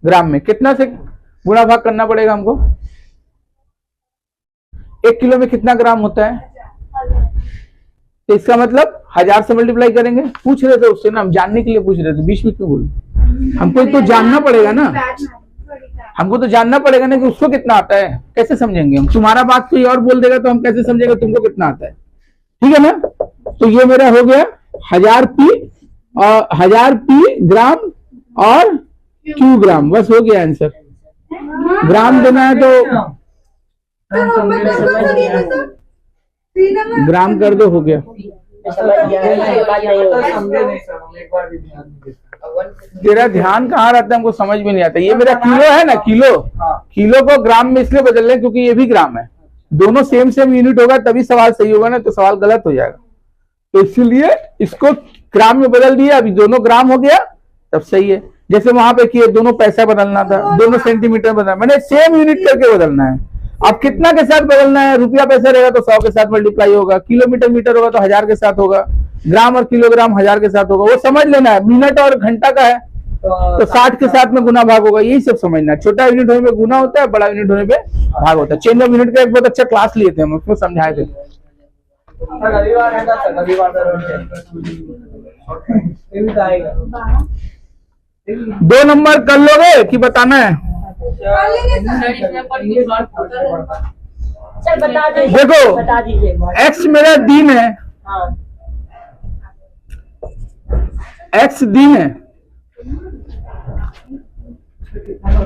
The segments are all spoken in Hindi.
ग्राम में कितना से गुणा भाग करना पड़ेगा हमको? 1 किलो में कितना ग्राम होता है? तो इसका मतलब 1000 से मल्टीप्लाई करेंगे। पूछ रहे थे उससे ना, हम जानने के लिए पूछ रहे थे, बीच में क्यों बोल? हमको तो जानना पड़ेगा ना, हमको तो जानना पड़ेगा ना कि उसको कितना आता है। कैसे समझेंगे हम? तुम्हारा बात कोई और बोल देगा तो हम कैसे समझेंगे तुमको कितना आता है? ठीक है ना? तो ये मेरा हो गया 1000 पी और 1000 पी ग्राम और क्यू ग्राम, बस हो गया आंसर। ग्राम देना है तो ग्राम कर दो, हो गया। तेरा ध्यान कहाँ रहता है, हमको समझ में नहीं आता। ये मेरा किलो है ना, किलो को ग्राम में इसलिए बदल रहे हैं क्योंकि ये भी ग्राम है। दोनों सेम यूनिट होगा तभी सवाल सही होगा ना, तो सवाल गलत हो जाएगा। तो इसलिए इसको ग्राम में बदल दिया, अभी दोनों ग्राम हो गया तब सही है। जैसे वहां पे किए, दोनों पैसा बदलना था, दोनों सेंटीमीटर बदलना, मैंने सेम यूनिट करके बदलना है। अब कितना के साथ बदलना है? रुपया पैसा रहेगा तो 100 के साथ मल्टीप्लाई होगा, किलोमीटर मीटर होगा तो 1000 के साथ होगा, ग्राम और किलोग्राम 1000 के साथ होगा। वो समझ लेना है। मिनट और घंटा का है तो 60 के साथ में गुना भाग होगा, यही सब समझना है। छोटा यूनिट होने पे गुना होता है, बड़ा यूनिट होने पे भाग होता है। चेंज ऑफ यूनिट का एक बहुत अच्छा क्लास लिए थे हम, उसमें समझाए थे। दो नंबर कर लोगे कि बताना है? देखो x मेरा दिन है, x दिन है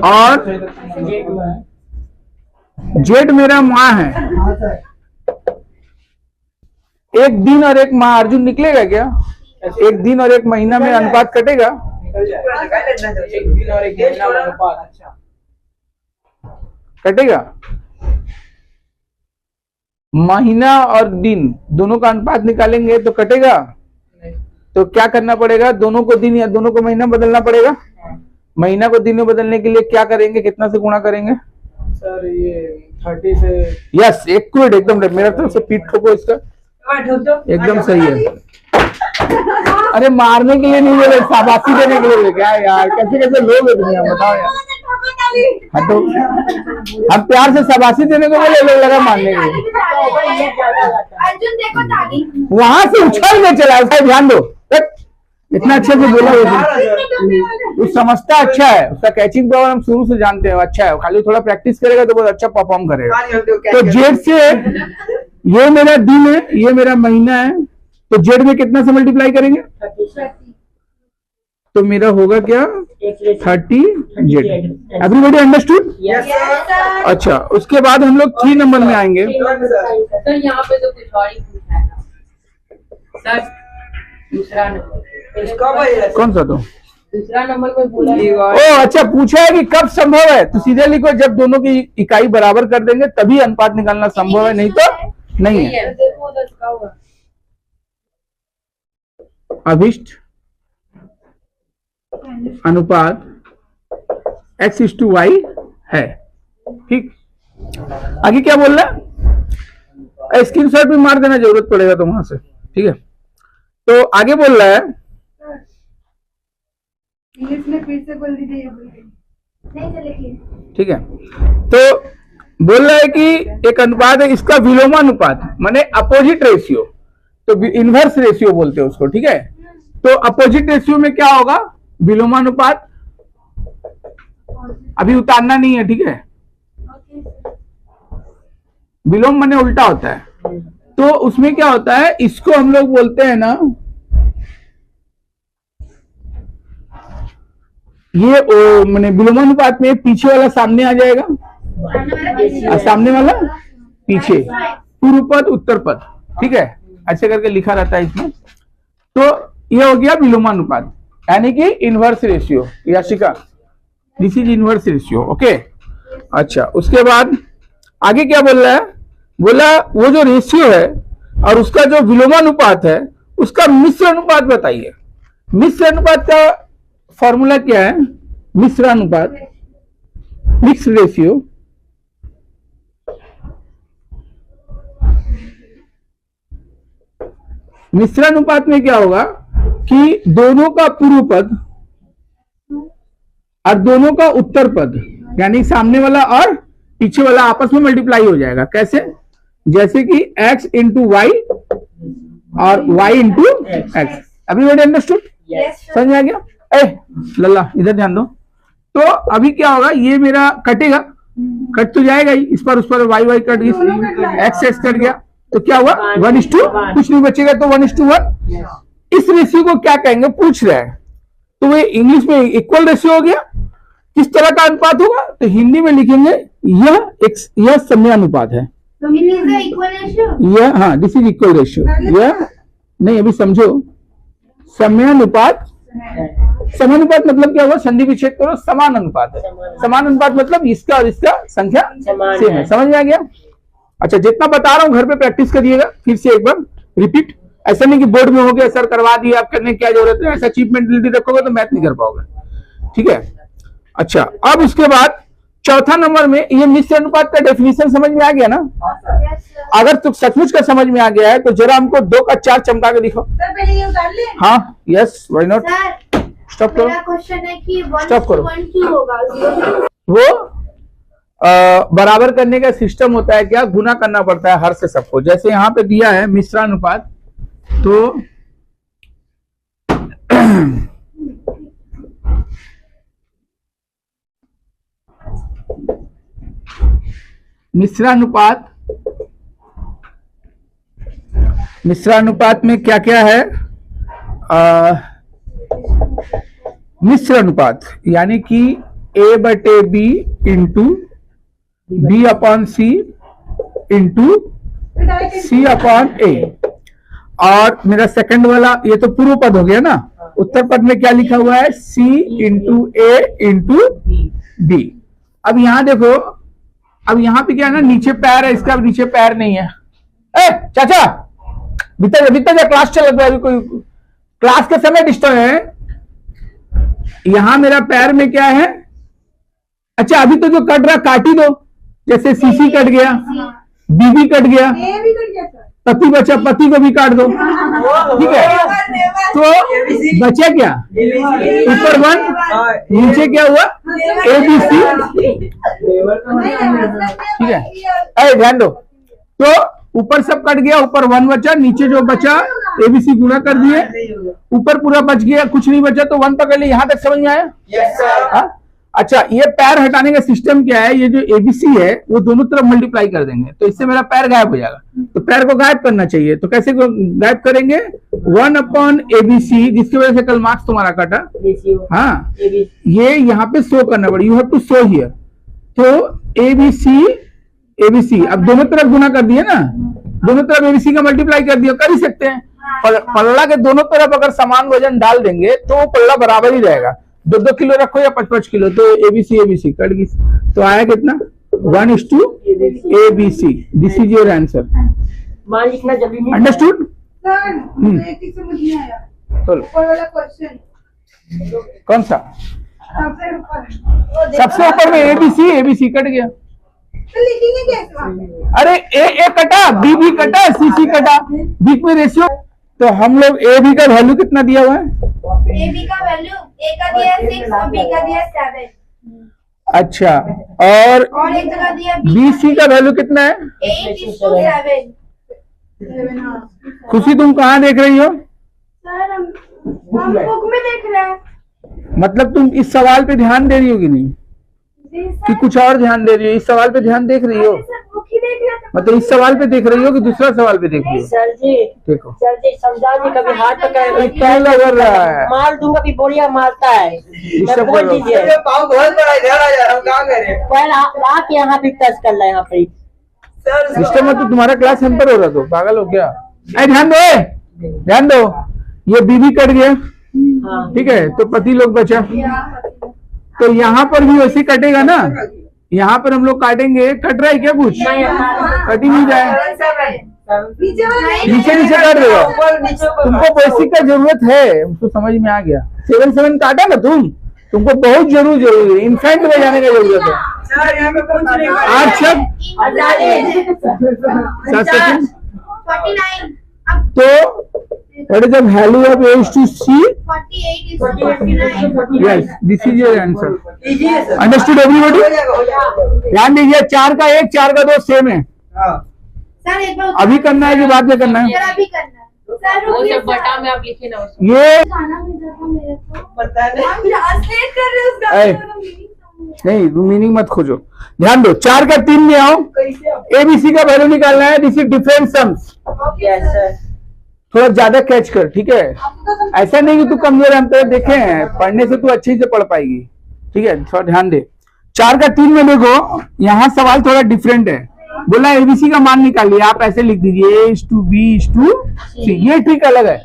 और z मेरा माह है। एक दिन और एक माह अर्जुन निकलेगा क्या? एक दिन और एक महीना में अनुपात कटेगा? एक दिन और एक महीना में अनुपात कटेगा? महीना और दिन दोनों का अनुपात निकालेंगे तो कटेगा। तो क्या करना पड़ेगा? दोनों को दिन या दोनों को महीना बदलना पड़ेगा। महीना को दिन में बदलने के लिए क्या करेंगे? कितना से गुणा करेंगे? सर ये 30 से। यस, एक्यूरेट एकदम। मेरा तरफ से पीठ ठोको इसका, एकदम सही है। अरे मारने के लिए नहीं बोले, शाबाशी देने के लिए बोले। क्या यार, कैसे कैसे लोग हैं दुनिया, बताओ यार। हाँ तो हम प्यार से शाबाशी देने को बोले, लोग लगा मारने के लिए। वहां से उछल के चला, उसका ध्यान दो। इतना अच्छे से बोला वो समझता अच्छा है, उसका कैचिंग पावर हम शुरू से जानते हैं अच्छा है। खाली थोड़ा प्रैक्टिस करेगा तो बहुत अच्छा परफॉर्म करेगा। तो जेड से ये मेरा दिन है, ये मेरा महीना है, तो जेड में कितना से मल्टीप्लाई करेंगे? तो मेरा होगा क्या? 30 जेड। Everybody understood? अच्छा, उसके बाद हम लोग 3 नंबर में आएंगे। सर यहाँ पे तो कुछ और ही पूछा है सर। दूसरा नंबर कौन सा? तो दूसरा नंबर पे बोला। ओ अच्छा, पूछा है कि कब संभव है, तो सीधे लिखो जब दोनों की इकाई बराबर कर देंगे तभी अनुपात निकालना संभव है, नहीं तो नहीं है। अभिष्ट अनुपात x/y है। ठीक, आगे क्या बोल रहा है? स्क्रीनशॉट भी मार देना, जरूरत पड़ेगा तो वहां से। ठीक है, तो आगे बोल रहा है, इंग्लिश में फिर से बोल दीजिए। ठीक है, तो बोल रहा है कि एक अनुपात है, इसका विलोमानुपात माने अपोजिट रेशियो, तो इनवर्स रेशियो बोलते हैं उसको। ठीक है, तो अपोजिट रेशियो में क्या होगा? विलोमानुपात। अभी उतारना नहीं है, ठीक है। विलोम माने उल्टा होता है, तो उसमें क्या होता है, इसको हम लोग बोलते हैं ना, ये माने विलोमानुपात में पीछे वाला सामने आ जाएगा और सामने वाला पीछे, पूर्व पद उत्तर पद। ठीक है, ऐसे करके लिखा रहता है इसमें। तो ये हो गया विलोमानुपात, यानी कि inverse ratio. Yashika, this is inverse ratio. Okay, अच्छा, उसके बाद आगे क्या बोल रहा है? बोला वो जो रेशियो है और उसका जो विलोमानुपात है उसका मिश्र अनुपात बताइए। मिश्र अनुपात का फॉर्मूला क्या है? मिश्र अनुपात, मिक्स रेशियो, मिश्रानुपात में क्या होगा कि दोनों का पूर्व पद और दोनों का उत्तर पद यानी सामने वाला और पीछे वाला आपस में मल्टीप्लाई हो जाएगा। कैसे? जैसे कि x इंटू वाई और y into x. Everybody understood? समझ में आ गया? लल्ला इधर ध्यान दो। तो अभी क्या होगा, ये मेरा कटेगा, कट तो जाएगा ही, इस पर उस पर वाई वाई कट गई, एक्स एक्स कट गया, तो क्या हुआ 1:1, कुछ नहीं बचेगा तो 1:1। इस रेशियो को क्या कहेंगे पूछ रहे हैं, तो वो इंग्लिश में इक्वल रेशियो हो गया। किस तरह का अनुपात होगा, तो हिंदी में लिखेंगे यह समयानुपात है। यह हाँ दिस इज इक्वल रेशियो। यह नहीं, अभी समझो, समयानुपात। समानुपात मतलब क्या हुआ, संधि विच्छेद करो, समान अनुपात है। समान अनुपात मतलब इसका और इसका संख्या सेम है। समझ में आ गया? अच्छा, जितना बता रहा हूं घर पे प्रैक्टिस करिएगा, फिर से एक बार रिपीट। ऐसा नहीं कि बोर्ड में हो गया सर करवा दिया, आप करने की क्या जरूरत है, ऐसा चीप मेंटलिटी रखोगे तो मैथ नहीं कर पाओगे। ठीक है? अच्छा, अब उसके बाद चौथा नंबर में ये मिश्र अनुपात का डेफिनेशन समझ में आ गया ना? अगर तो सचमुच का समझ में आ गया है तो जरा हमको 2 का 4 चमका के दिखाओ। सर पहले ये उतार ले। हाँ, यस, व्हाई नॉट। स्टॉप करो, मेरा क्वेश्चन है कि 1 स्टॉप करो। 1 क्यों होगा? वो बराबर करने का सिस्टम होता है, क्या गुना करना पड़ता है हर से सबको। जैसे यहाँ पे दिया है मिश्रानुपात, तो मिश्रानुपात में क्या क्या है, मिश्र अनुपात यानी कि A/B into B/C into C/A। और मेरा सेकंड वाला ये तो पूर्व पद हो गया ना, उत्तर पद में क्या लिखा हुआ है, C into A into B। अब यहां देखो, अब यहां पे क्या है ना, नीचे पैर है, इसका नीचे पैर नहीं है। चाचा बीता जा, क्लास चल रहा है, अभी कोई क्लास के समय डिस्टर्ब है। यहां मेरा पैर में क्या है, अच्छा अभी तो जो कट रहा काटी दो, जैसे सीसी कट गया, बीबी कट गया, ये भी कर दिया सर। पति बचा, पति को भी काट दो। ठीक है, तो बचा क्या, ऊपर 1, नीचे क्या हुआ ABC। ठीक है, अरे ध्यान दो, तो ऊपर सब कट गया, ऊपर 1 बचा, नीचे जो बचा ABC गुणा कर दिए, ऊपर पूरा बच गया, कुछ नहीं बचा तो 1 पकड़ लिया। यहां तक समझ में आया? Yes sir. अच्छा, ये पैर हटाने का सिस्टम क्या है, ये जो ABC है वो दोनों तरफ मल्टीप्लाई कर देंगे, तो इससे मेरा पैर गायब हो जाएगा। तो पैर को गायब करना चाहिए, तो कैसे गायब करेंगे, 1/ABC, जिसकी वजह से कल मार्क्स तुम्हारा कटा। हाँ, ये यहाँ पे शो करना पड़ेगा, you have to show here. तो ABC अब दोनों तरफ गुना कर दिए ना, दोनों तरफ ABC का मल्टीप्लाई कर दिया, कर ही सकते हैं। पल्ला के दोनों तरफ अगर समान वजन डाल देंगे तो वो पल्ला बराबर ही रहेगा, 2-2 किलो रखो या 5-5 किलो, तो ABC कट गई, तो आया कितना 1:ABC। This is your answer. Understood? Sir मुझे एक चीज समझ नहीं आया, चलो ऊपर वाला क्वेश्चन कौन सा, सबसे ऊपर सबसे ऊपर में ABC कट गया। तो लिखेंगे कैसे वहाँ पे? अरे ए कटा, B कटा, C कटा, बीच में रेशियो। तो हम लोग AB का वैल्यू कितना दिया हुआ है, AB का वैल्यू A का दिया 6 और B का दिया 7। अच्छा, और एक जगह दिया BC का वैल्यू कितना है, 8:7। खुशी तुम कहाँ देख रही हो, सर हम बुक में देख रहे हैं। मतलब तुम इस सवाल पे ध्यान दे रही हो कि नहीं, जी कि सर, कुछ और ध्यान दे रही हो, इस सवाल पे ध्यान देख रही हो, सर बुक ही देख रहे थे। मतलब इस सवाल पे देख रही हो कि दूसरा सवाल पे देख रही हो, सर जी देखो समझा जी, कभी हाथ पकड़ क्या लग रहा है, मार दूंगा, कभी बोरिया मारता है। सब बोल करो। दीजिए, मेरे पाँव बहुत बड़ा है, इधर आ जा, हम क्या करें पहले आप यहाँ पे टच कर रहे, यहाँ पे सर। सिस्टम में तो तुम्हारा क्लास हम पर हो रहा, तो पागल हो क्या, ध्यान दो, ध्यान दो, ये बीबी कट गया, हाँ। ठीक है, तो पति लोग बचा, तो यहाँ पर भी वैसे कटेगा ना, यहाँ पर हम लोग काटेंगे, कट रहा है क्या कुछ, कट ही नहीं जाए, नीचे वाला नीचे काट देगा। तुमको बेसिक का जरूरत है, उसको समझ में आ गया। 7 काटा ना तुमको बहुत जरूरी है, इन्फेंट में जाने का जरूरत है। सर यहाँ पे कुछ नहीं 8 शब्द 7 सेकंड, 49 तो what is the value of a to c? 48 is to 49. Yes, this is your answer. Easy है सर। Understood everybody? हो जाएगा, हो जाएगा। ध्यान दीजिए, 4 का 1 4 का 2 सेम है। हाँ। सर एक बार अभी करना है कि बाद में करना है? सर अभी करना है। सर वो रुकिए सब बटा में आप लिखे ना उसको। ये खाना भेजा था मेरे को। पता नहीं। आप ट्रांसलेट कर रहे हो उसका ऐ। meaning नहीं, मीनिंग मत खोजो, ध्यान दो। 4 का 3 में आओ, एबीसी का वैल्यू निकालना है। This is different sums. Yes sir. थोड़ा ज्यादा कैच कर, ठीक है? ऐसा नहीं कि तू कमजोर है, हम तो देखे हैं, पढ़ने से तू अच्छे से पढ़ पाएगी, ठीक है? थोड़ा ध्यान दे। 4 का 3 में देखो, यहाँ सवाल थोड़ा डिफरेंट है। बोला एबीसी का मान निकालिए, आप ऐसे लिख दीजिए A is to B is to C। ये ठीक अलग है,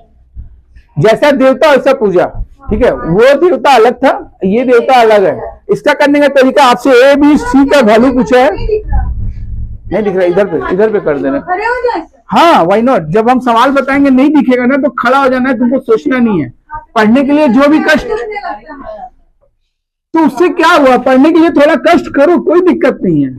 जैसा देवता वैसा पूजा, ठीक है? वो देवता अलग था, ये देवता अलग है। इसका करने का तरीका, आपसे A B C का वैल्यू पूछा है, नहीं दिख रहा, इधर पे कर देना। खड़े हो जाए सर। हाँ, वाई नॉट? जब हम सवाल बताएंगे नहीं दिखेगा ना, तो खड़ा हो जाना है, तुमको सोचना नहीं है। पढ़ने के लिए जो भी कष्ट, तो उससे क्या हुआ? पढ़ने के लिए थोड़ा कष्ट करो, कोई दिक्कत नहीं है।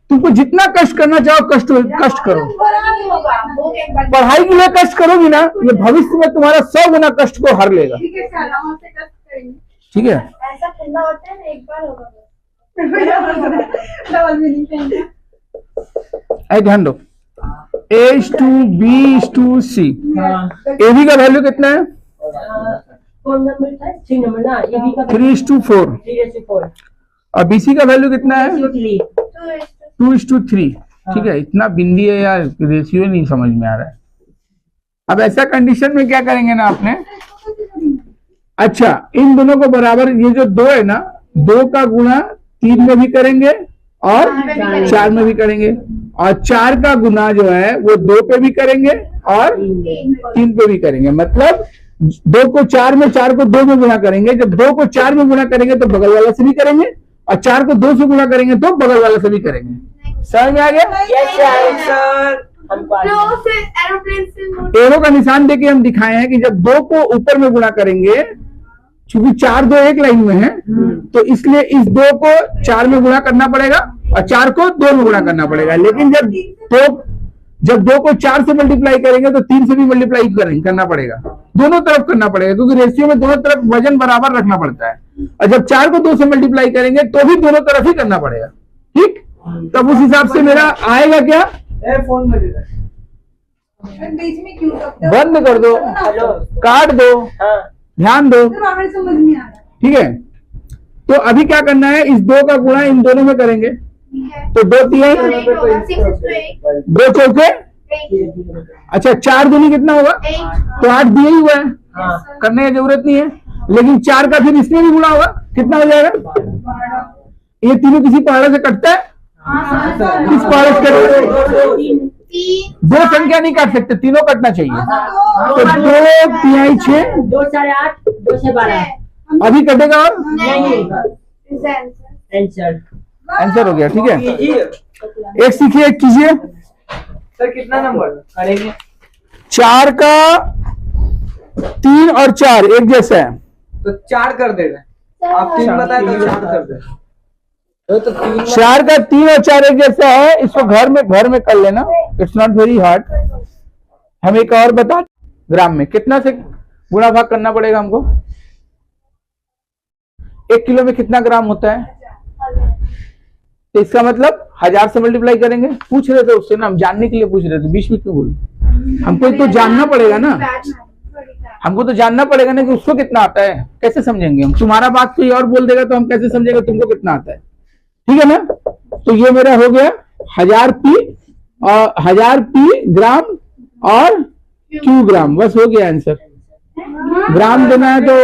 तुमको जितना कष्ट करना चाहो कष्ट करो। नहीं होगा वो एक बार पढ़ाई के लिए कष्ट करोगी ना, ये भविष्य में तुम्हारा 100 गुना कष्ट को हर लेगा, ठीक है सर, हम आपसे कष्ट करेंगे। ठीक है? ऐसा करना होता है ना, एक बार होगा डबल मीनिंग कहेंगे। आई ध्यान दो। A is to B is to C। AB का वैल्यू कितना है? कौन नंबर था? 3 नंबर ना, ये भी का 3 is to 4। 3:4। और BC का वैल्यू कितना है? 2:3। 2 is to 3। ठीक है, इतना बिंदी है यार, रेशियो नहीं समझ में आ रहा है। अब ऐसा कंडीशन में क्या करेंगे ना आपने, अच्छा इन दोनों को बराबर, ये जो 2 है ना, 2 का गुणा 3 में भी करेंगे और 4 में भी करेंगे, और 4 का गुना जो है वो 2 पे भी करेंगे और 3 पे भी करेंगे। मतलब 2 को 4 में, 4 को 2 में गुणा करेंगे। जब 2 को 4 में गुणा करेंगे तो बगल वाला से भी करेंगे, और 4 को 2 से गुणा करेंगे तो बगल वाला से भी करेंगे। समझ में आ गया? Yes sir. हमको आ गया। से एरोप्लेन से एरो का निशान देके हम दिखाए हैं कि जब 2 को ऊपर में गुणा करेंगे, क्योंकि 4 2 एक लाइन में है, तो इसलिए इस 2 को 4 में गुणा करना पड़ेगा और 4 को 2 में गुणा करना पड़ेगा। लेकिन जब 2 को 4 से मल्टीप्लाई करेंगे तो 3 से भी मल्टीप्लाई करना पड़ेगा, दोनों तरफ करना पड़ेगा, क्योंकि रेशियो में दोनों तरफ वजन बराबर रखना पड़ता है। और जब 4 को 2 से मल्टीप्लाई करेंगे तो भी दोनों तरफ ही करना पड़ेगा, ठीक? तब उस हिसाब से मेरा आएगा क्या? फोन में दे दे। बीच में क्यों करते हो? बंद कर दो, हेलो। काट दो, हाँ। ध्यान दो, सर हमें समझ नहीं आ रहा। ठीक है? तो अभी क्या करना है, इस 2 का गुणा इन दोनों में करेंगे, तो 2 3 2 चौके, अच्छा 4 दूनी कितना होगा? तो 8 दिया ही हुआ है, हाँ। करने की जरूरत नहीं है। लेकिन 4 का फिर इसमें भी गुणा होगा, कितना हो जाएगा? ये तीनों किसी पहाड़ से कटता है? किस पहाड़ से कटता है? 2 संख्या नहीं काट सकते, तीनों कटना चाहिए। तो 2 3 6, 2 साढ़े 8, 2 से 12। अभी कटेगा और नहीं आंसर। आंसर हो गया, ठीक है? इजी है। एक सीखिए, एक कीजिए। सर कितना नंबर करेंगे? 4 का 3 और 4 एक जैसा है, तो 4 कर दे रहे। आप 3 बताए तो 4 कर दे। तो 3 4 का 3 और 4 एक जैसा है। इसको घर में कर लेना, इट्स नॉट वेरी हार्ड। हम एक और बता, ग्राम में कितना से गुणा भाग करना पड़ेगा हमको? 1 किलो में कितना ग्राम होता है? तो इसका मतलब 1000 से मल्टीप्लाई करेंगे। पूछ रहे थे उससे ना, हम जानने के लिए पूछ रहे थे, बीच में क्यों बोले? हमको तो जानना पड़ेगा ना, हमको तो जानना पड़ेगा ना कि उसको कितना आता है। कैसे समझेंगे हम? तुम्हारा बात कोई और बोल देगा तो हम कैसे समझेंगे तुमको कितना आता है? ठीक है ना? तो ये मेरा हो गया 1000 पी और 1000 पी ग्राम और क्यू ग्राम, बस हो गया आंसर। ग्राम देना है तो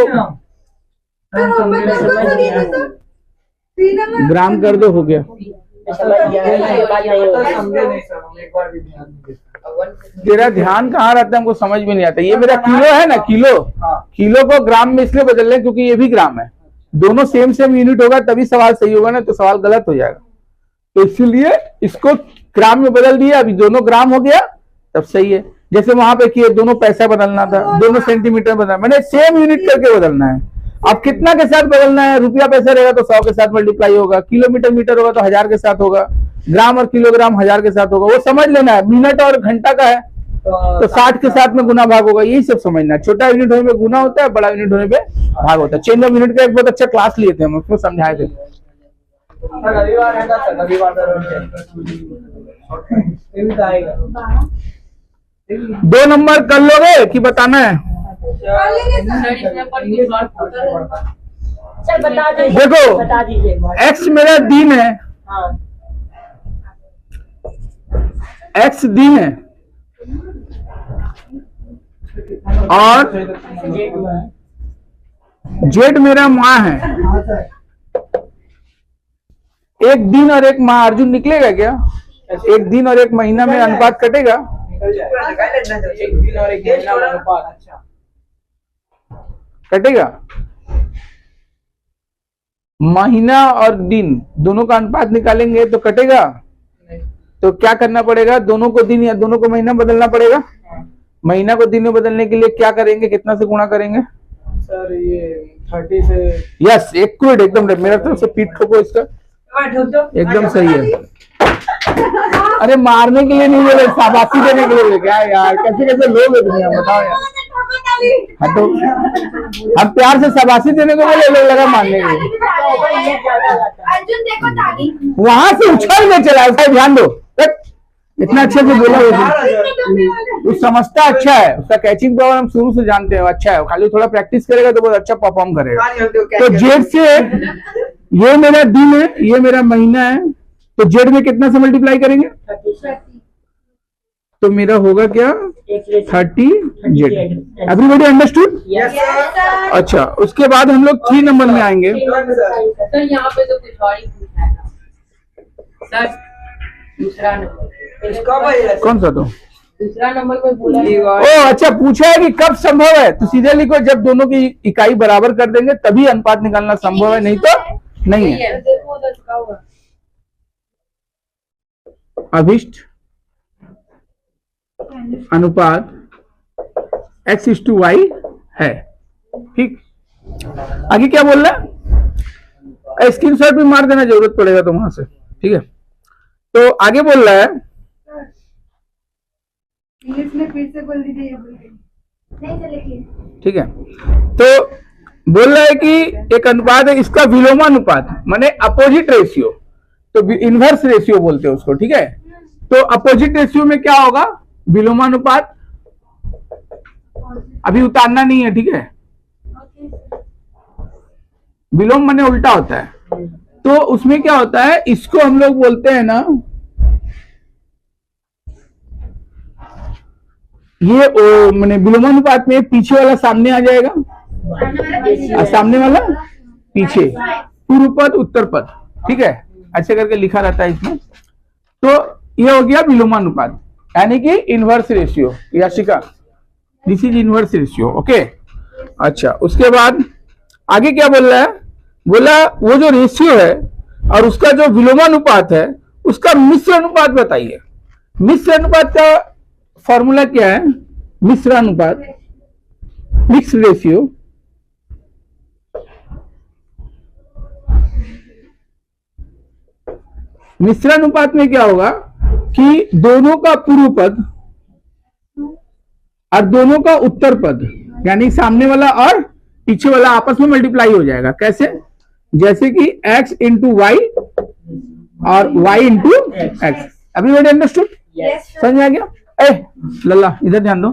ग्राम कर दो, हो गया। समझे नहीं सर, हम एक बार भी ध्यान नहीं देते। तेरा ध्यान कहाँ रहता है, हमको समझ में नहीं आता। ये मेरा किलो है ना, किलो को ग्राम में इसलिए बदल रहे क्योंकि ये भी ग्राम है, दोनों सेम यूनिट होगा तभी सवाल सही होगा ना, तो सवाल गलत हो जाएगा। तो इसलिए इसको ग्राम में बदल दिया, अभी दोनों ग्राम हो गया तब सही है। जैसे वहां पे किए, दोनों पैसा बदलना था, दोनों सेंटीमीटर बदलना, मैंने सेम यूनिट करके बदलना है। अब कितना के साथ बदलना है? रुपया पैसा रहेगा तो 100 के साथ मल्टीप्लाई होगा, किलोमीटर मीटर होगा तो 1000 के साथ होगा, ग्राम और किलोग्राम 1000 के साथ होगा। वो समझ लेना है, मिनट और घंटा का है तो 60 के साथ में गुना भाग होगा, यही सब समझना। छोटा यूनिट होने पे गुना होता है, बड़ा यूनिट होने पे भाग होता है। चेंज ऑफ यूनिट का एक बहुत अच्छा क्लास लिए थे हम, उसमें समझाए थे। रविवार है ना सर, रविवार आएगा। 2 नंबर कर लोगे कि बताना है? कर लेंगे सर। सर इसमें पर कुछ और पूछा है। सर बता दीजिए, देखो, बता दीजिए एक बार। x मेरा दिन है, हाँ x दिन है, और z मेरा माह है। एक दिन और एक माह अर्जुन निकलेगा क्या? एक दिन और एक महीना में अनुपात कटेगा? एक दिन और एक महीना में अनुपात। अच्छा, कटेगा? महीना और दिन दोनों का अनुपात निकालेंगे तो कटेगा। तो क्या करना पड़ेगा? दोनों को दिन या दोनों को महीना बदलना पड़ेगा। महीना को दिन में बदलने के लिए क्या करेंगे? कितना से गुणा करेंगे? सर ये 30 से। यस, एक्यूरेट, एकदम मेरा तरफ से पीठ ठोको इसका, एकदम सही है। अरे मारने के लिए नहीं बोले, शाबाशी देने के लिए बोले। क्या यार, कैसे कैसे लोग है दुनिया, बताओ यार। हाँ तो हम प्यार से शाबाशी देने को बोले, लोग लगा मारने के लिए। अर्जुन देखो ताली। वहां से उछल के चला, ऐसा ध्यान दो। इतना अच्छे से बोला वो समझता अच्छा है, उसका कैचिंग पावर हम शुरू से जानते हैं अच्छा है। खाली थोड़ा प्रैक्टिस करेगा तो बहुत अच्छा परफॉर्म करेगा। तो जेड से ये मेरा दिन है, ये मेरा महीना है, तो जेड में कितना से मल्टीप्लाई करेंगे? तो मेरा होगा क्या? 30 जेड। Everybody understood? अच्छा, उसके बाद हम लोग 3 नंबर में आएंगे। सर यहाँ पे तो कुछ और ही पूछा है सर। दूसरा नंबर कौन सा? तो दूसरा नंबर पे बोला है। ओ अच्छा, पूछा है कि कब संभव है, तो सीधे लिखो जब दोनों की इकाई बराबर कर देंगे तभी अनुपात निकालना संभव है, नहीं तो नहीं है। देखो उधर लिखा हुआ। अभिष्ट अनुपात x/y है। ठीक, आगे क्या बोल रहा है? स्क्रीनशॉट भी मार देना, जरूरत पड़ेगा तो वहां से। ठीक है, तो आगे बोल रहा है, इंग्लिश में फिर से बोल दीजिए। नहीं चलेगी। ठीक है, तो बोल रहा है कि एक अनुपात है, इसका विलोमानुपात माने अपोजिट रेशियो, तो इनवर्स रेशियो बोलते हैं उसको। ठीक है, तो अपोजिट रेशियो में क्या होगा? विलोमानुपात। अभी उतारना नहीं है, ठीक है? विलोम माने उल्टा होता है। तो उसमें क्या होता है, इसको हम लोग बोलते हैं ना, ये माने विलोमानुपात में पीछे वाला सामने आ जाएगा और सामने वाला पीछे, पूर्व पद उत्तर पद। ठीक है, अच्छे करके लिखा रहता है इसमें। तो ये हो गया विलोमानुपात, यानी कि inverse ratio. Yashika, this is inverse ratio. Okay, अच्छा, उसके बाद आगे क्या बोल रहा है? बोला वो जो रेशियो है और उसका जो विलोमानुपात है उसका मिश्र अनुपात बताइए। मिश्र अनुपात का फॉर्मूला क्या है? मिश्र अनुपात, मिक्स रेशियो, मिश्र अनुपात में क्या होगा कि दोनों का पूर्व पद और दोनों का उत्तर पद, यानी सामने वाला और पीछे वाला आपस में मल्टीप्लाई हो जाएगा। कैसे? जैसे कि x इंटू वाई और y into x. Everybody understood? समझ में आ गया? लल्ला इधर ध्यान दो।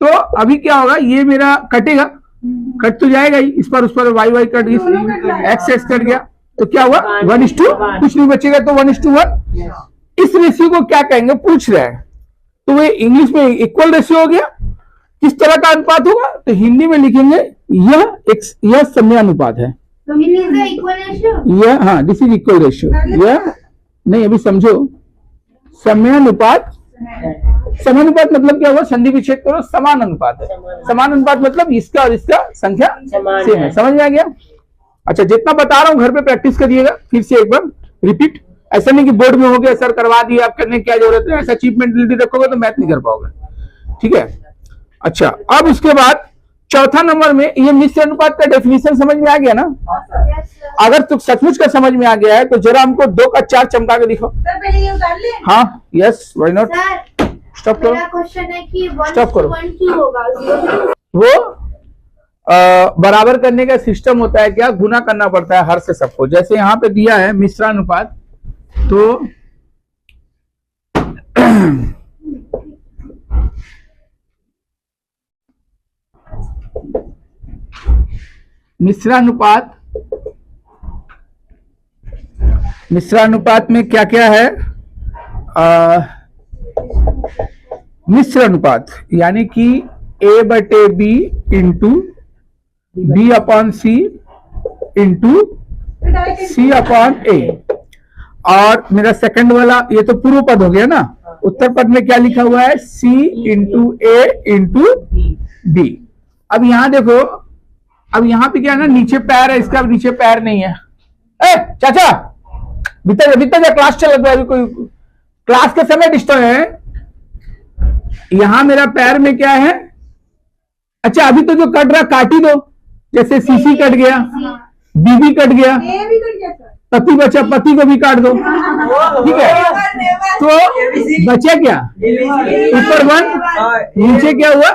तो अभी क्या होगा, ये मेरा कटेगा, कट तो जाएगा ही, इस पर उस पर Y Y cut, X X cut गया, तो क्या हुआ? 1:2, कुछ नहीं बचेगा, तो 1:1। इस रेशियो को क्या कहेंगे पूछ रहे हैं, तो वो इंग्लिश में इक्वल रेशियो हो गया। किस तरह का अनुपात होगा? तो हिंदी में लिखेंगे यह समयानुपात है। यह, हाँ, दिस इज इक्वल रेशियो। यह नहीं, अभी समझो, समयानुपात। समानुपात मतलब क्या हुआ? संधि विच्छेद करो, समान अनुपात है। समान अनुपात मतलब इसका और इसका संख्या सेम है। समझ में आ गया? अच्छा, जितना बता रहा हूं घर पे प्रैक्टिस करिएगा, फिर से एक बार रिपीट। ऐसा नहीं कि बोर्ड में हो गया सर करवा दिया, आप करने की क्या जरूरत है। ऐसा चीप मेंटलिटी रखोगे तो मैथ नहीं कर पाओगे। ठीक है, अच्छा, अब उसके बाद चौथा नंबर में ये मिश्र अनुपात का डेफिनेशन समझ में आ गया ना? अगर तो सचमुच का समझ में आ गया है तो जरा हमको 2 का 4 चमका के दिखाओ। सर पहले ये उतार ले। हाँ, यस, व्हाई नॉट। स्टॉप करो। मेरा क्वेश्चन है कि 1 Stop करो। 1 क्यों होगा? वो बराबर करने का सिस्टम होता है क्या, गुना करना पड़ता है हर से सबको। जैसे यहाँ पे दिया है मिश्रानुपात, तो मिश्रानुपात में क्या क्या है, मिश्र अनुपात यानी कि A/B into B/C into C/A। और मेरा सेकंड वाला ये तो पूर्व पद हो गया ना, उत्तर पद में क्या लिखा हुआ है, C into A into B। अब यहां देखो, अब यहां पे क्या है ना, नीचे पैर है, इसका नीचे पैर नहीं है। ए चाचा बीता जा, क्लास चल रहा है, अभी कोई क्लास के समय डिस्टर्ब है। यहां मेरा पैर में क्या है, अच्छा अभी तो जो कट रहा काटी दो, जैसे सीसी कट गया, बीबी कट गया, ए भी कर दिया सर। पति बचा, पति को भी काट दो, ठीक है। तो बचा क्या, ऊपर 1 नीचे क्या हुआ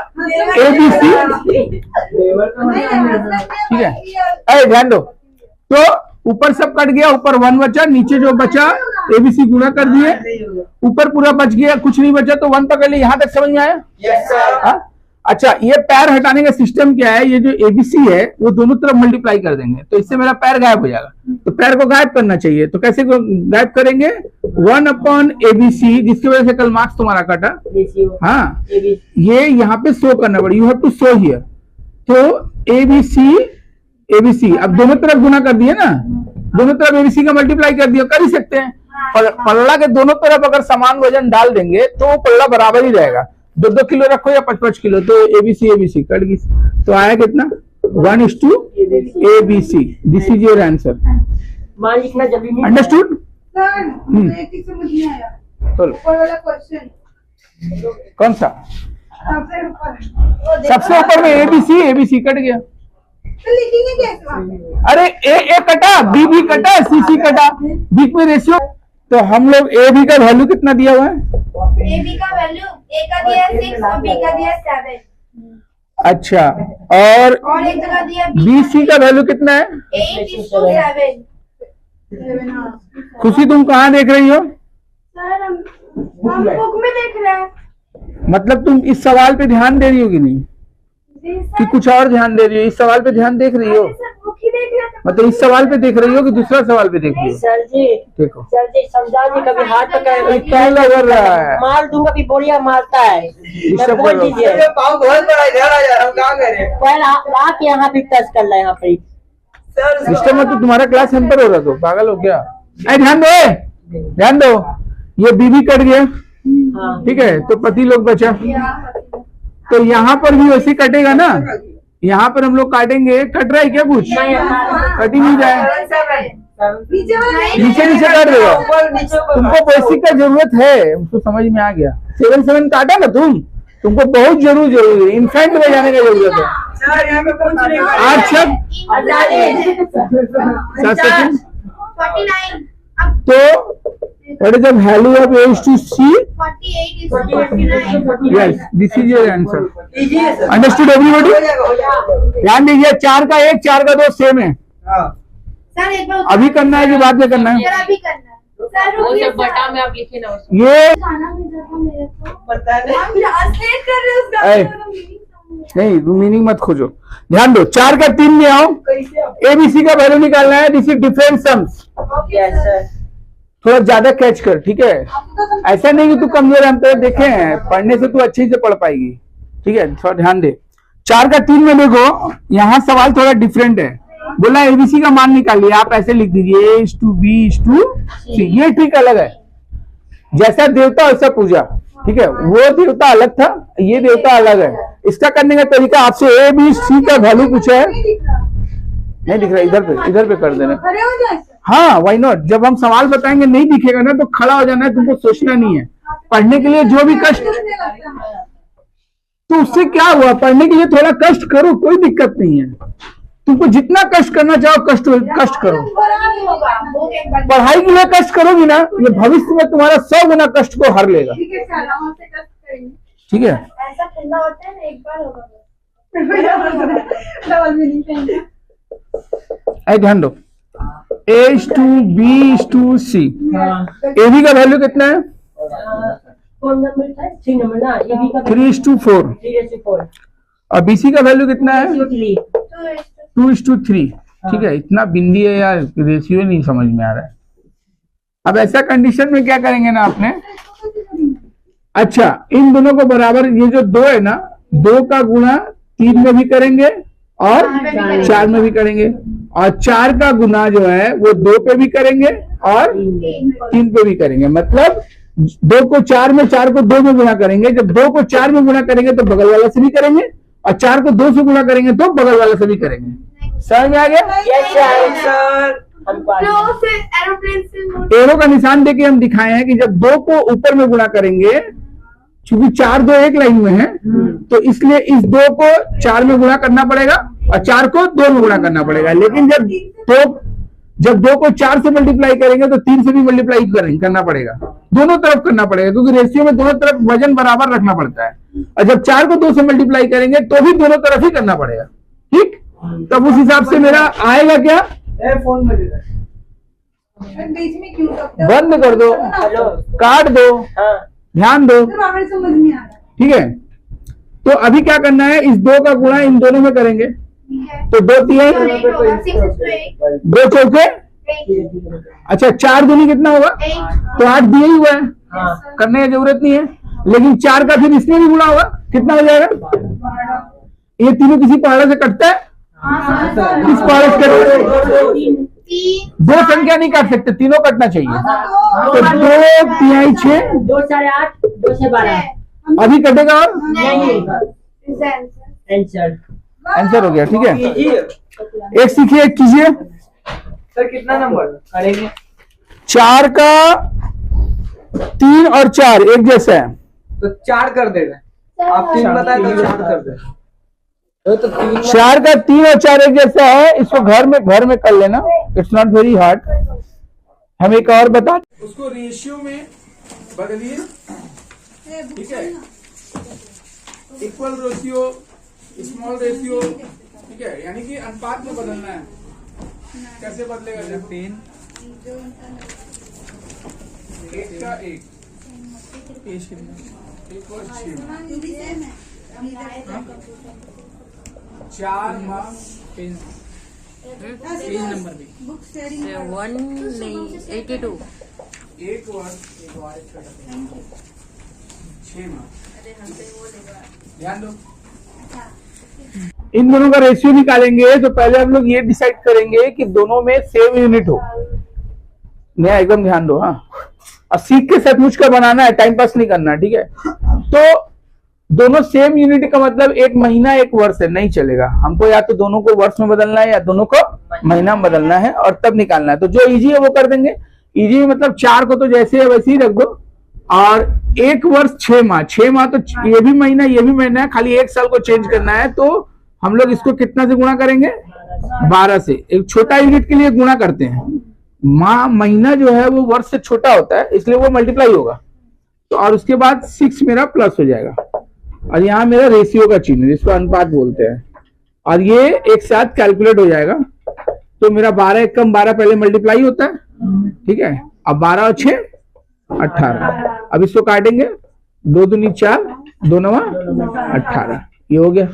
ABC, ठीक है। अरे ध्यान दो, तो ऊपर सब कट गया, ऊपर 1 बचा, नीचे जो बचा ABC गुणा कर दिए, ऊपर पूरा बच गया, कुछ नहीं बचा तो 1 पकड़ लिया। यहां तक समझ में आया? Yes sir. अच्छा, ये पैर हटाने का सिस्टम क्या है, ये जो ABC है वो दोनों तरफ मल्टीप्लाई कर देंगे, तो इससे मेरा पैर गायब हो जाएगा। तो पैर को गायब करना चाहिए, तो कैसे गायब करेंगे, 1/ABC, जिसकी वजह से कल मार्क्स तुम्हारा कटा। हाँ, ये यहाँ पे शो करना पड़ेगा, you have to show here. तो ABC अब दोनों तरफ गुना कर दिए ना, दोनों तरफ ABC का मल्टीप्लाई कर दिया, कर ही सकते हैं। पल्ला के दोनों तरफ अगर समान वजन डाल देंगे तो वो पल्ला बराबर ही रहेगा, 2-2 किलो रखो या 5-5 किलो, तो ABC कट गई, तो आया कितना 1:ABC। This is your answer, मान लिखना जब भी अंडरस्टूड? सर मुझे एक चीज समझ नहीं आया, चलो ऊपर वाला क्वेश्चन कौन सा, सबसे ऊपर सबसे ऊपर में ABC कट गया। तो लिखेंगे कैसे वहाँ पे? अरे A कटा, B कटा, C कटा, बीच में रेशियो। तो हम लोग AB का वैल्यू कितना दिया हुआ है, AB का वैल्यू A का दिया 6 और B का दिया 7, अच्छा, और और एक जगह दिया BC का वैल्यू कितना है, 8:7। खुशी तुम कहाँ देख रही हो, सर हम बुक में देख रहे हैं। मतलब तुम इस सवाल पे ध्यान दे रही हो कि नहीं, जी कि सर, कुछ और ध्यान दे रही हो, इस सवाल पे ध्यान देख रही हो, सर बुक ही देख रहे थे। मतलब इस सवाल पे देख रही हो कि दूसरा सवाल पे देख रही हो, सर जी देखो समझा जी, कभी हाथ पकड़ क्या लग रहा है, मार दूंगा, भी बोलिया मारता है, मैं सब बोल करो। दीजिए। ये पाँव बहुत बड़ा, इधर आ जा, हम क्या करें पहले आके यहाँ पे टच कर ला, यहाँ पे सर। सिस्टम में तो तुम्हारा क्लास हैम्पर हो रहा, तो पागल हो क्या, ध्यान दो, ये बीबी कट गया, हाँ। ठीक है, तो पति लोग बचा, तो यहाँ पर भी वैसे कटेगा ना, यहाँ पर हम लोग काटेंगे, कट रहा है क्या कुछ, कट ही नहीं जाए, नीचे वाला नीचे काट देगा। तुमको बेसिक का जरूरत है, हमको समझ में आ गया, 7 काटा ना तुमको बहुत जरूरी है, इनफैक्ट में जाने का जरूरत है। सर यहाँ पे कुछ नहीं 8 शब्द 7 सेकंड, 49 तो what is the value of A/C? 48:49। Yes, this is your answer. कीजिए सर। Understood everybody? हो जाएगा, हो जाएगा। ध्यान दीजिए, 4 का 1, 4 का 2 सेम है। हाँ। सर एक बार अभी करना है कि बाद में करना है, सर अभी करना है। सर वो रुकिए जब बटा में आप लिखे ना उसको। ये खाना भेजा था मेरे को, पता नहीं। हम ट्रांसलेट कर रहे हैं उसका ऐ। नहीं, मीनिंग मत खोजो, ध्यान दो, 4 का 3 में आओ, ABC का वैल्यू निकालना है, this is different sums, yes sir. थोड़ा ज्यादा कैच कर, ठीक है, ऐसा नहीं कि तू कमजोर है, हम तो देखे हैं, पढ़ने से तू अच्छे से पढ़ पाएगी, ठीक है, थोड़ा ध्यान दे। 4 का 3 में देखो, यहाँ सवाल थोड़ा डिफरेंट है, बोला ABC का मान निकालिए, आप ऐसे लिख दीजिए A/B/C, ये ठीक अलग है, जैसा देवता वैसा पूजा, ठीक है, वो देवता अलग था, ये देवता अलग है, इसका करने का तरीका आपसे A/B/C का वैल्यू पूछा है, नहीं दिख रहा, इधर पे कर देना, खड़े हो जाए सर। हाँ वाई नॉट, जब हम सवाल बताएंगे नहीं दिखेगा ना तो खड़ा हो जाना है, तुमको सोचना नहीं है, पढ़ने के लिए जो भी कष्ट, तो उससे क्या हुआ, पढ़ने के लिए थोड़ा कष्ट करो, कोई दिक्कत नहीं है, तुमको जितना कष्ट करना चाहो कष्ट करो, नहीं होगा वो एक बार पढ़ाई के लिए कष्ट करोगी ना, ये भविष्य में तुम्हारा 100 गुना कष्ट को हर लेगा। ठीक है सर, हम आपसे कष्ट करेंगे। ठीक है। ऐसा खुला होता है ना, एक बार होगा डबल मीनिंग है। ऐ ध्यान दो, A/B/C, AB का वैल्यू कितना है? कौन नंबर था? 3 नंबर ना, EB का 3:4, 3:4, और BC का वैल्यू कितना है? 3:3। 2:3। ठीक है, इतना बिंदी है यार, रेशियो नहीं समझ में आ रहा है। अब ऐसा कंडीशन में क्या करेंगे ना आपने, अच्छा इन दोनों को बराबर, ये जो 2 है ना, 2 का गुणा 3 में भी करेंगे और 4 में भी करेंगे, और 4 का गुना जो है वो 2 पे भी करेंगे और 3 पे भी करेंगे। मतलब 2 को 4 में, 4 को 2 में गुणा करेंगे। जब 2 को 4 में गुणा करेंगे तो बगल वाला से भी करेंगे, और 4 को 2 से गुणा करेंगे तो बगल वाला से भी करेंगे। समझ में आ गया? एरो का निशान देके हम दिखाए हैं कि जब 2 को ऊपर में गुणा करेंगे, क्योंकि 4 2 एक लाइन में है, तो इसलिए इस 2 को 4 में गुणा करना पड़ेगा और 4 को 2 में गुणा करना पड़ेगा। लेकिन जब 2 को 4 से मल्टीप्लाई करेंगे तो 3 से भी मल्टीप्लाई करना पड़ेगा, दोनों तरफ करना पड़ेगा, क्योंकि रेशियो में दोनों तरफ वजन बराबर रखना पड़ता है। और जब 4 को 2 से मल्टीप्लाई करेंगे तो भी दोनों तरफ ही करना पड़ेगा। ठीक, तब उस हिसाब से मेरा आएगा क्या? फोन में बीच में क्यों करते हो? बंद कर दो, काट दो, ध्यान दो। हमें समझ नहीं आ रहा। ठीक है, तो अभी क्या करना है, इस 2 का गुणा इन दोनों में करेंगे, तो 2 3 2 चौके, अच्छा 4 दूनी कितना होगा? तो 8 दिया ही हुआ है, करने की जरूरत नहीं है। लेकिन 4 का फिर इसमें भी गुणा होगा, कितना हो जाएगा? ये तीनों किसी पहाड़ से कटता है? किस पहाड़ से कटता है? 2 संख्या नहीं काट सकते, तीनों कटना चाहिए। तो 2 3 6, 2 4 8, 2 6 12। अभी कटेगा और आंसर आंसर हो गया। ठीक है, एक सीखिए, एक कीजिए। सर कितना नंबर करेंगे? 4 का 3 और 4 एक जैसा है, तो 4 कर दे रहे, आप 3 बताए तो 4 कर दे। तो 3 4 का 3 और 4 एक जैसा है। इसको घर में कर लेना, इट्स नॉट वेरी हार्ड। हम एक और बता, उसको रेशियो में बदलिए। ठीक है, इक्वल रेशियो, स्मॉल रेशियो, ठीक है, यानी कि अनुपात में बदलना है। कैसे बदलेगा? जब 3 1 का 1 1 और 6 4 3 नंबर भी 1 नहीं 82 1 और 6 ध्यान दो। इन दोनों का रेशियो निकालेंगे तो पहले हम लोग ये डिसाइड करेंगे कि दोनों में सेम यूनिट हो। नया एकदम ध्यान दो। हाँ, अब सीख के सचमुच का बनाना है, टाइम पास नहीं करना। ठीक है, तो दोनों सेम यूनिट का मतलब 1 महीना 1 वर्ष है, नहीं चलेगा। हमको या तो दोनों को वर्ष में बदलना है या दोनों को महीना में बदलना है, और तब निकालना है। तो जो इजी है वो कर देंगे। इजी मतलब 4 को तो जैसे है वैसे ही रख दो, और 1 वर्ष 6 माह, 6 माह तो ये भी महीना ये भी महीना है, खाली 1 साल को चेंज करना है। तो हम लोग इसको कितना से गुणा करेंगे? 12 से। एक छोटा यूनिट के लिए गुणा करते हैं, माह महीना जो है वो वर्ष से छोटा होता है, इसलिए वो मल्टीप्लाई होगा। तो और उसके बाद 6 मेरा प्लस हो जाएगा, और यहाँ मेरा रेशियो का चिन्ह जिसको अनुपात बोलते हैं, और ये एक साथ कैलकुलेट हो जाएगा। तो मेरा 12 1 कम 12 पहले मल्टीप्लाई होता है। ठीक है, अब 12 और 6 18। अब इसको काटेंगे, 2 दूनी 4, 2 9 18। ये हो गया,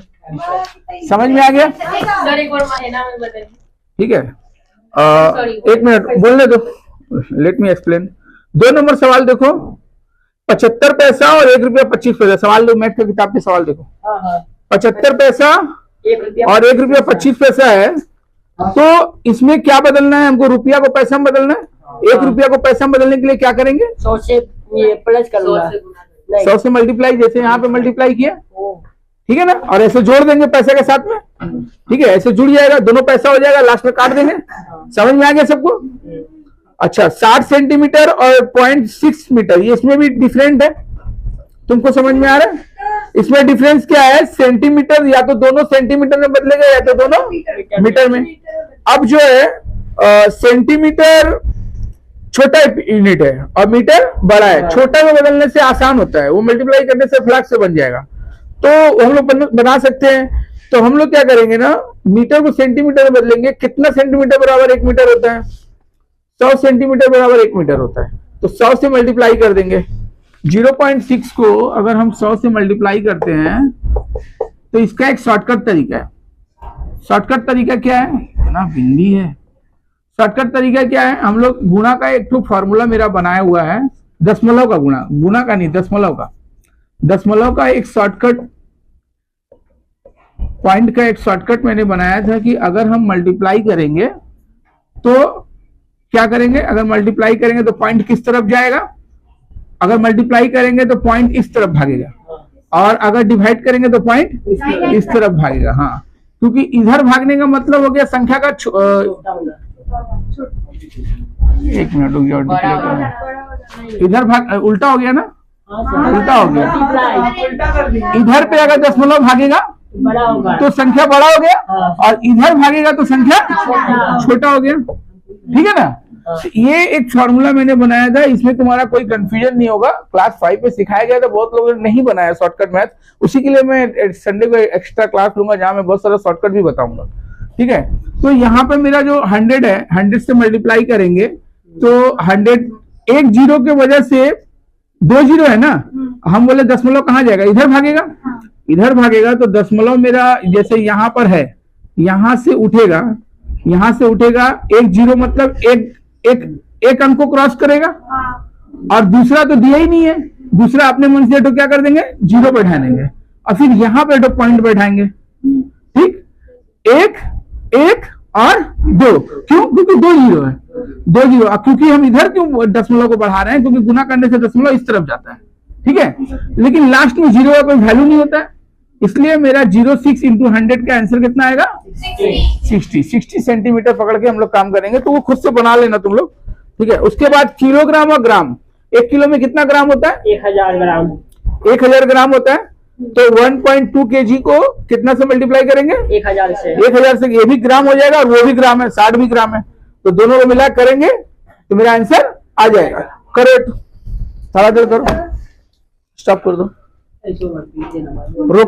समझ में आ गया? सर एक बार महीना में बताइए। ठीक है, 1 मिनट बोलने दो, लेट मी एक्सप्लेन। 2 नंबर सवाल देखो, 75 पैसा और 1 रुपया 25 पैसा। सवाल दो, मैथ की किताब के सवाल देखो। 75 पैसा और 1 रुपया 25 पैसा है, तो इसमें क्या बदलना है? हमको रुपया को पैसा में बदलना है। 1 रुपया को पैसा में बदलने के लिए क्या करेंगे? 100 से ये प्लस कर लूंगा, 100 से मल्टीप्लाई, जैसे यहाँ पे मल्टीप्लाई किया, ठीक है ना, और ऐसे जोड़ देंगे पैसे के साथ में। ठीक है, ऐसे जुड़ जाएगा, दोनों पैसा हो जाएगा, लास्ट में काट देंगे। समझ में आ गया सबको? अच्छा, 60 सेंटीमीटर और 0.6 मीटर, ये इसमें भी डिफरेंट है, तुमको समझ में आ रहा है? इसमें डिफरेंस क्या है? सेंटीमीटर या तो दोनों सेंटीमीटर में बदलेगा या तो दोनों मीटर में। अब जो है सेंटीमीटर छोटा यूनिट है और मीटर बड़ा है। छोटा में बदलने से आसान होता है, वो मल्टीप्लाई करने से फ्लक्स से बन जाएगा। तो हम लोग बना सकते हैं। तो हम लोग क्या करेंगे ना, मीटर को सेंटीमीटर में बदलेंगे। कितना सेंटीमीटर बराबर 1 मीटर होता है? 100 सेंटीमीटर बराबर 1 मीटर होता है। तो 100 से मल्टीप्लाई कर देंगे। 0.6 को अगर हम 100 से मल्टीप्लाई करते हैं तो इसका एक शॉर्टकट तरीका है। शॉर्टकट तरीका क्या है ना, बिंदी है। शॉर्टकट तरीका क्या है, हम लोग गुणा का एक तो फॉर्मूला मेरा बनाया हुआ है, दशमलव का गुणा का नहीं, दशमलव का एक शॉर्टकट, पॉइंट का एक शॉर्टकट मैंने बनाया था कि अगर हम मल्टीप्लाई करेंगे तो क्या करेंगे, अगर मल्टीप्लाई करेंगे तो पॉइंट किस तरफ जाएगा, अगर मल्टीप्लाई करेंगे तो पॉइंट इस तरफ भागेगा, और अगर डिवाइड करेंगे तो पॉइंट इस तरफ भागेगा। हाँ, क्योंकि इधर भागने का मतलब हो गया संख्या का एक मिनट हो गया, इधर भाग उल्टा हो गया ना, उल्टा हो गया। उल्टा कर दिया। इधर पे अगर दशमलव भागेगा बड़ा होगा तो संख्या बड़ा हो गया, और इधर भागेगा तो संख्या छोटा हो गया। ठीक है ना। तो ये एक फॉर्मूला मैंने बनाया था, इसमें तुम्हारा कोई कंफ्यूजन नहीं होगा। क्लास 5 में सिखाया गया था, बहुत लोगों ने नहीं बनाया शॉर्टकट मैथ। उसी के लिए मैं संडे को एक्स्ट्रा क्लास लूंगा जहां मैं बहुत सारा शॉर्टकट भी बताऊंगा। ठीक है। तो यहाँ पे मेरा जो 100 है, 100 से मल्टीप्लाई करेंगे तो 100, एक जीरो के वजह से 2 जीरो है ना, हम बोले दशमलव कहाँ जाएगा, इधर भागेगा। इधर भागेगा तो दशमलव मेरा जैसे यहाँ पर है, यहां से उठेगा, यहां से उठेगा, एक जीरो मतलब एक अंक को क्रॉस करेगा, और दूसरा तो दिया ही नहीं है, दूसरा अपने मन से तो क्या कर देंगे, जीरो बैठा देंगे, और फिर यहाँ पे तो पॉइंट बैठाएंगे। ठीक, एक और 2, क्यों, क्योंकि 2 जीरो है, 2 जीरो। क्योंकि हम इधर क्यों दशमलव को बढ़ा रहे हैं, क्योंकि गुना करने से दशमलव इस तरफ जाता है। ठीक है, लेकिन लास्ट में जीरो का कोई वैल्यू नहीं होता है, इसलिए मेरा 06 इंटू 100 का आंसर कितना आएगा, 60 सेंटीमीटर पकड़ के हम लोग काम करेंगे। तो वो खुद से बना लेना तुम लोग। ठीक है। उसके बाद किलोग्राम और ग्राम, 1 किलो में कितना ग्राम होता है, 1000 ग्राम, 1000 ग्राम होता है। तो 1.2 kg को कितना से मल्टीप्लाई करेंगे, 1000 से। 1000 से, ये भी ग्राम हो जाएगा और वो भी ग्राम है, 60 भी ग्राम है, तो दोनों को मिला करेंगे तो मेरा आंसर आ जाएगा। करो, सारा देर करो, स्टॉप कर दो, रोक।